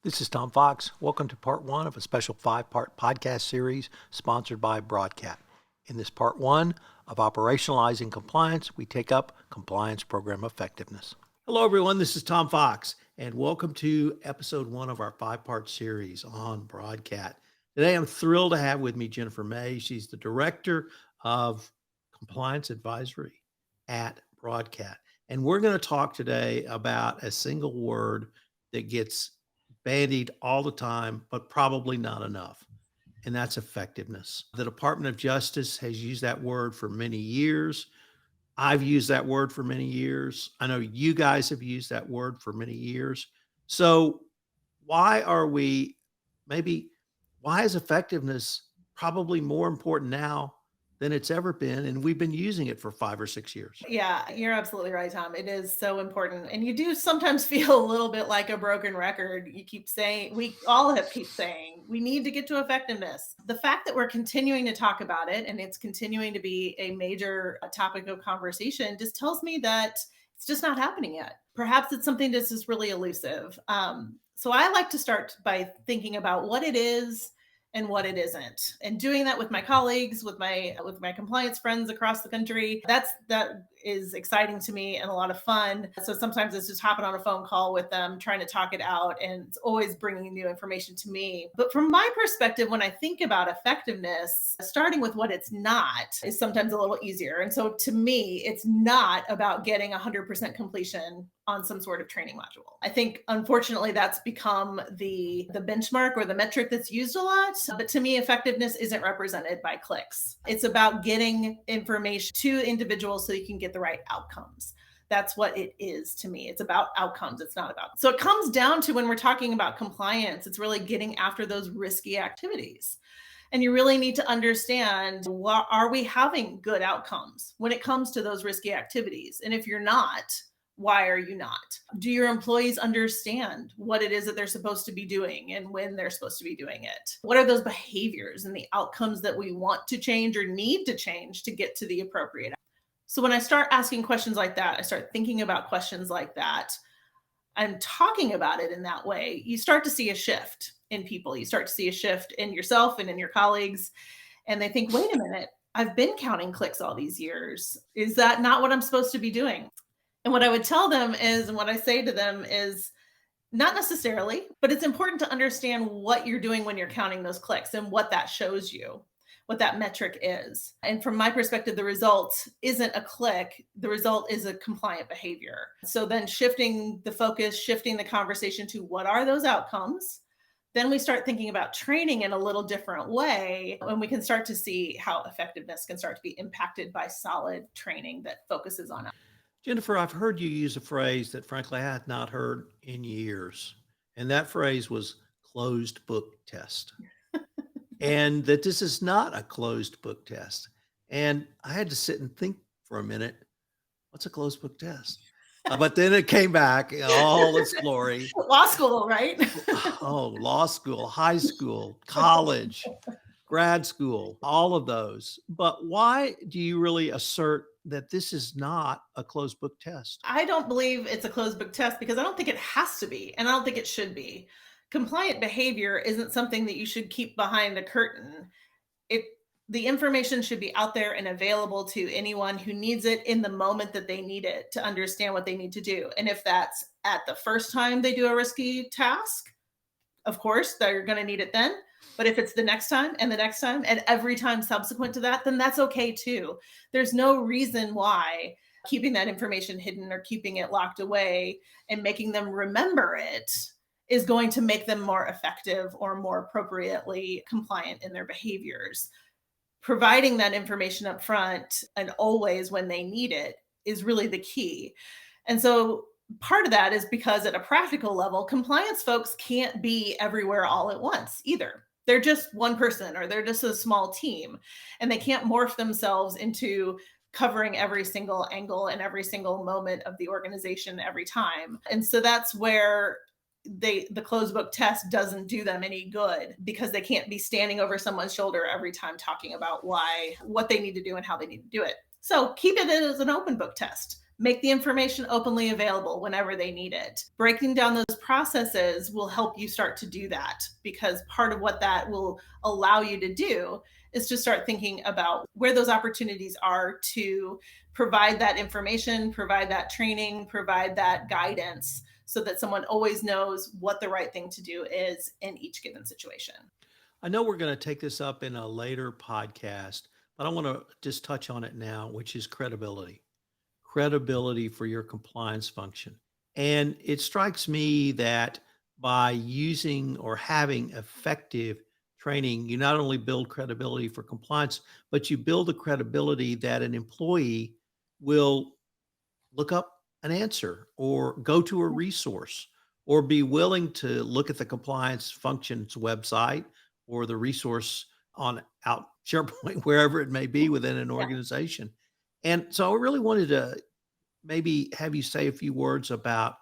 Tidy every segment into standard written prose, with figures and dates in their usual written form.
This is Tom Fox. Welcome to part one of a special five-part podcast series sponsored by Broadcat. In this part one of Operationalizing Compliance, we take up compliance program effectiveness. Hello, everyone. This is Tom Fox, and welcome to episode one of our five-part series on Broadcat. Today, I'm thrilled to have with me Jennifer May. She's the Director of Compliance Advisory at Broadcat. And we're going to talk today about a single word that gets bandied all the time, but probably not enough. And that's effectiveness. The Department of Justice has used that word for many years. I've used that word for many years. I know you guys have used that word for many years. So why are we why is effectiveness probably more important now than it's ever been? And we've been using it for 5 or 6 years. Yeah, you're absolutely right, Tom. It is so important. And you do sometimes feel a little bit like a broken record. You keep saying, we all have keep saying, we need to get to effectiveness. The fact that we're continuing to talk about it and it's continuing to be a major topic of conversation just tells me that it's just not happening yet. Perhaps it's something that's just really elusive. So I like to start by thinking about what it is and what it isn't, and doing that with my colleagues, with my compliance friends across the country. That is exciting to me and a lot of fun. So sometimes it's just hopping on a phone call with them, trying to talk it out, and it's always bringing new information to me. But from my perspective, when I think about effectiveness, starting with what it's not is sometimes a little easier. And so to me, it's not about getting 100% completion on some sort of training module. I think, unfortunately, that's become the benchmark or the metric that's used a lot. But to me, effectiveness isn't represented by clicks. It's about getting information to individuals so you can get the right outcomes. That's what it is to me. It's about outcomes. It's not about. So it comes down to, when we're talking about compliance, it's really getting after those risky activities. And you really need to understand, are we having good outcomes when it comes to those risky activities? And if you're not, why are you not? Do your employees understand what it is that they're supposed to be doing and when they're supposed to be doing it? What are those behaviors and the outcomes that we want to change or need to change to get to the appropriate? So when I start asking questions like that, I start thinking about questions like that and talking about it in that way, you start to see a shift in people. You start to see a shift in yourself and in your colleagues. And they think, wait a minute, I've been counting clicks all these years. Is that not what I'm supposed to be doing? And what I would tell them is, and what I say to them is, not necessarily, but it's important to understand what you're doing when you're counting those clicks and what that shows you, what that metric is. And from my perspective, the result isn't a click. The result is a compliant behavior. So then shifting the focus, shifting the conversation to what are those outcomes? Then we start thinking about training in a little different way, and we can start to see how effectiveness can start to be impacted by solid training that focuses on. Jennifer, I've heard you use a phrase that frankly I had not heard in years. And that phrase was closed book test. And that this is not a closed book test. And I had to sit and think for a minute, what's a closed book test? But then it came back in all its glory. Law school, right? Oh, law school, high school, college, grad school, all of those. But why do you really assert that this is not a closed book test? I don't believe it's a closed book test because I don't think it has to be, and I don't think it should be. Compliant behavior isn't something that you should keep behind a curtain. It The information should be out there and available to anyone who needs it in the moment that they need it to understand what they need to do. And if that's at the first time they do a risky task, of course, they're going to need it then. But if it's the next time and the next time and every time subsequent to that, then that's okay too. There's no reason why keeping that information hidden or keeping it locked away and making them remember it is going to make them more effective or more appropriately compliant in their behaviors. Providing that information up front and always when they need it is really the key. And so part of that is because at a practical level, compliance folks can't be everywhere all at once either. They're just one person or they're just a small team, and they can't morph themselves into covering every single angle and every single moment of the organization every time. And so that's where the closed book test doesn't do them any good, because they can't be standing over someone's shoulder every time talking about what they need to do and how they need to do it. So keep it as an open book test. make the information openly available whenever they need it. Breaking down those processes will help you start to do that, because part of what that will allow you to do is to start thinking about where those opportunities are to provide that information, provide that training, provide that guidance, so that someone always knows what the right thing to do is in each given situation. I know we're going to take this up in a later podcast, but I want to just touch on it now, which is credibility. Credibility for your compliance function. And it strikes me that by using or having effective training, you not only build credibility for compliance, but you build the credibility that an employee will look up an answer or go to a resource or be willing to look at the compliance functions website or the resource on out SharePoint, wherever it may be within an Yeah. organization. And so I really wanted to maybe have you say a few words about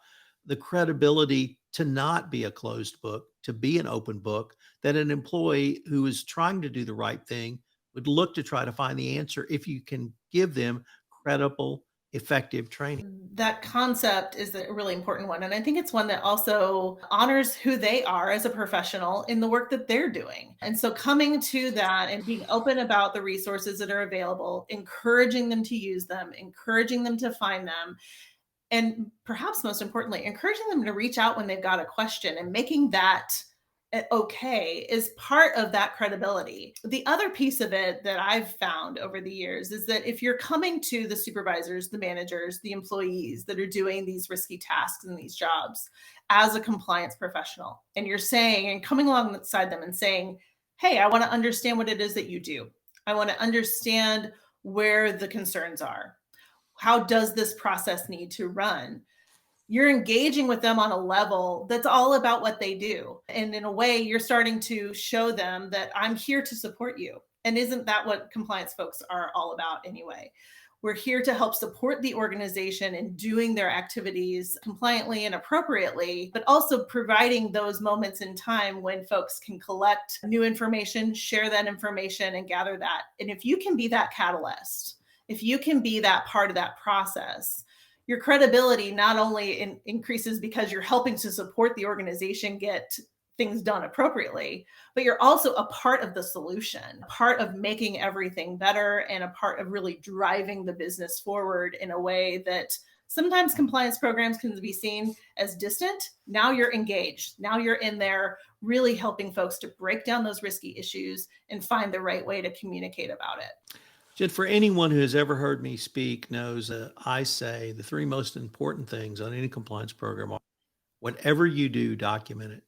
the credibility to not be a closed book, to be an open book, that an employee who is trying to do the right thing would look to try to find the answer if you can give them credible, effective training. That concept is a really important one. And I think it's one that also honors who they are as a professional in the work that they're doing. And so coming to that and being open about the resources that are available, encouraging them to use them, encouraging them to find them, and perhaps most importantly, encouraging them to reach out when they've got a question and making that okay is part of that credibility. The other piece of it that I've found over the years is that if you're coming to the supervisors, the managers, the employees that are doing these risky tasks and these jobs as a compliance professional, and you're saying and coming alongside them and saying, hey, I want to understand what it is that you do. I want to understand where the concerns are. How does this process need to run? You're engaging with them on a level that's all about what they do. And in a way, you're starting to show them that I'm here to support you. And isn't that what compliance folks are all about anyway? We're here to help support the organization in doing their activities compliantly and appropriately, but also providing those moments in time when folks can collect new information, share that information, and gather that. And if you can be that catalyst, if you can be that part of that process, your credibility not only increases because you're helping to support the organization get things done appropriately, but you're also a part of the solution, part of making everything better, and a part of really driving the business forward in a way that sometimes compliance programs can be seen as distant. Now you're engaged. Now you're in there really helping folks to break down those risky issues and find the right way to communicate about it. Jen, for anyone who has ever heard me speak knows that I say the three most important things on any compliance program are whatever you do, document it.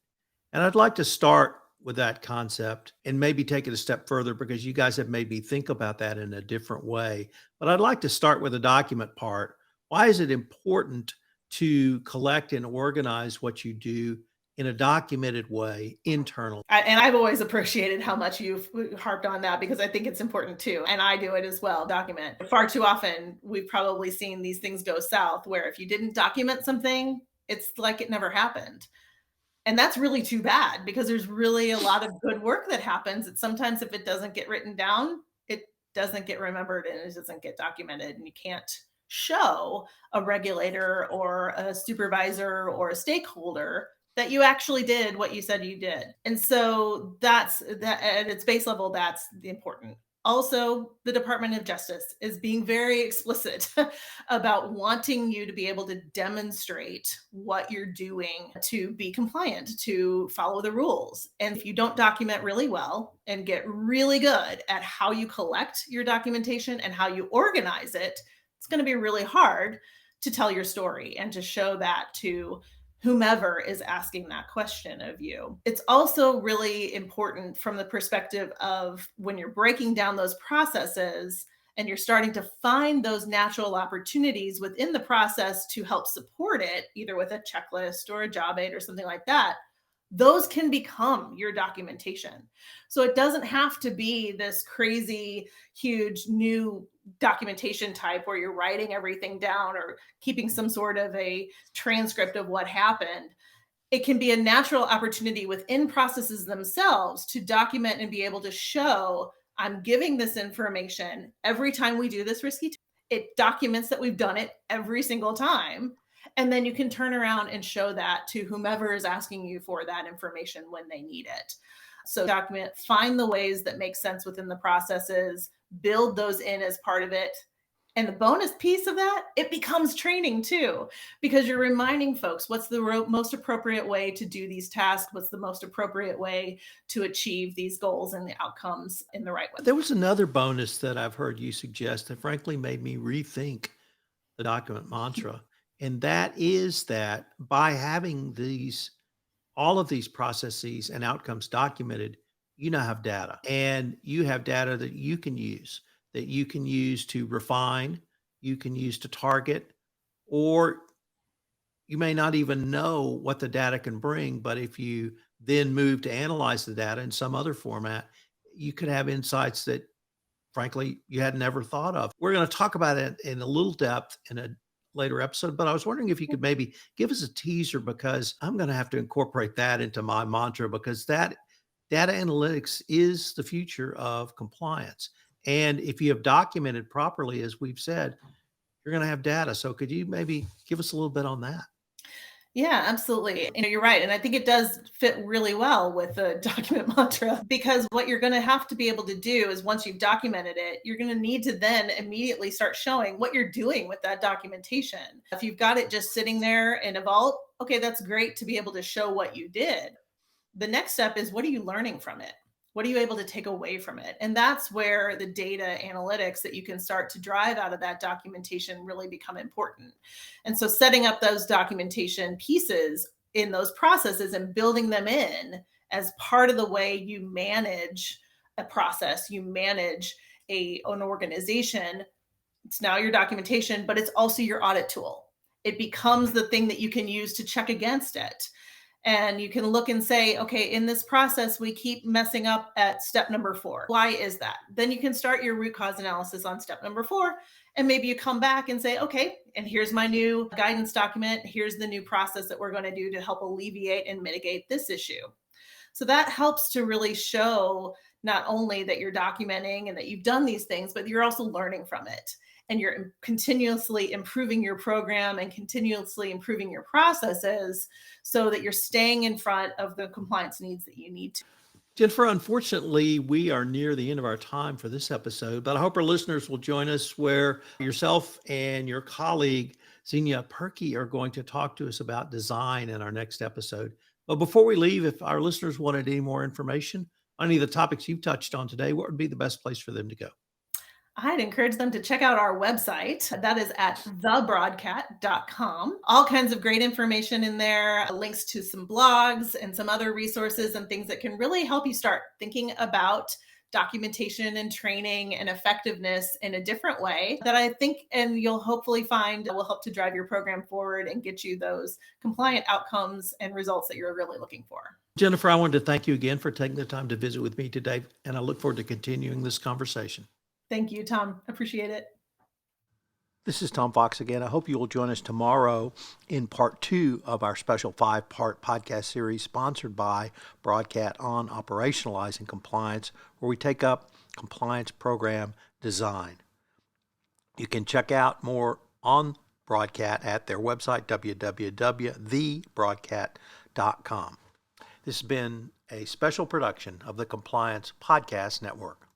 And I'd like to start with that concept and maybe take it a step further because you guys have made me think about that in a different way. But I'd like to start with the document part. Why is it important to collect and organize what you do in a documented way internally? And I've always appreciated how much you've harped on that, because I think it's important too. And I do it as well, document. Far too often, we've probably seen these things go south where if you didn't document something, it's like it never happened. And that's really too bad, because there's really a lot of good work that happens. That sometimes if it doesn't get written down, it doesn't get remembered and it doesn't get documented. And you can't show a regulator or a supervisor or a stakeholder that you actually did what you said you did. And so that's that at its base level, that's the important. Also, the Department of Justice is being very explicit about wanting you to be able to demonstrate what you're doing to be compliant, to follow the rules. And if you don't document really well and get really good at how you collect your documentation and how you organize it, it's going to be really hard to tell your story and to show that to whomever is asking that question of you. It's also really important from the perspective of when you're breaking down those processes and you're starting to find those natural opportunities within the process to help support it, either with a checklist or a job aid or something like that. Those can become your documentation. So it doesn't have to be this crazy, huge new documentation type where you're writing everything down or keeping some sort of a transcript of what happened. It can be a natural opportunity within processes themselves to document and be able to show I'm giving this information every time we do this risky. It documents that we've done it every single time. And then you can turn around and show that to whomever is asking you for that information when they need it. So document, find the ways that make sense within the processes, build those in as part of it. And the bonus piece of that, it becomes training too, because you're reminding folks what's the most appropriate way to do these tasks, what's the most appropriate way to achieve these goals and the outcomes in the right way. There was another bonus that I've heard you suggest that frankly made me rethink the document mantra. And that is that by having all of these processes and outcomes documented, you now have data, and you have data that you can use to refine, you can use to target, or you may not even know what the data can bring. But if you then move to analyze the data in some other format, you could have insights that frankly you had never thought of. We're going to talk about it in a little depth in a later episode, but I was wondering if you could maybe give us a teaser, because I'm going to have to incorporate that into my mantra, because that data analytics is the future of compliance. And if you have documented properly, as we've said, you're going to have data. So could you maybe give us a little bit on that? Yeah, absolutely. You're right. And I think it does fit really well with the document mantra, because what you're going to have to be able to do is once you've documented it, you're going to need to then immediately start showing what you're doing with that documentation. If you've got it just sitting there in a vault, okay, that's great to be able to show what you did. The next step is, what are you learning from it? What are you able to take away from it? And that's where the data analytics that you can start to drive out of that documentation really become important. And so setting up those documentation pieces in those processes and building them in as part of the way you manage a process, you manage an organization. It's now your documentation, but it's also your audit tool. It becomes the thing that you can use to check against it. And you can look and say, okay, in this process, we keep messing up at step number 4. Why is that? Then you can start your root cause analysis on step number 4. And maybe you come back and say, okay, and here's my new guidance document. Here's the new process that we're going to do to help alleviate and mitigate this issue. So that helps to really show not only that you're documenting and that you've done these things, but you're also learning from it. And you're continuously improving your program and continuously improving your processes so that you're staying in front of the compliance needs that you need to. Jennifer, unfortunately, we are near the end of our time for this episode, but I hope our listeners will join us where yourself and your colleague, Xenia Perky, are going to talk to us about design in our next episode. But before we leave, if our listeners wanted any more information on any of the topics you've touched on today, what would be the best place for them to go? I'd encourage them to check out our website. That is at thebroadcat.com. All kinds of great information in there, links to some blogs and some other resources and things that can really help you start thinking about documentation and training and effectiveness in a different way that I think, and you'll hopefully find, will help to drive your program forward and get you those compliant outcomes and results that you're really looking for. Jennifer, I wanted to thank you again for taking the time to visit with me today, and I look forward to continuing this conversation. Thank you, Tom. Appreciate it. This is Tom Fox again. I hope you will join us tomorrow in part 2 of our special 5-part podcast series sponsored by Broadcat on operationalizing compliance, where we take up compliance program design. You can check out more on Broadcat at their website, www.thebroadcat.com. This has been a special production of the Compliance Podcast Network.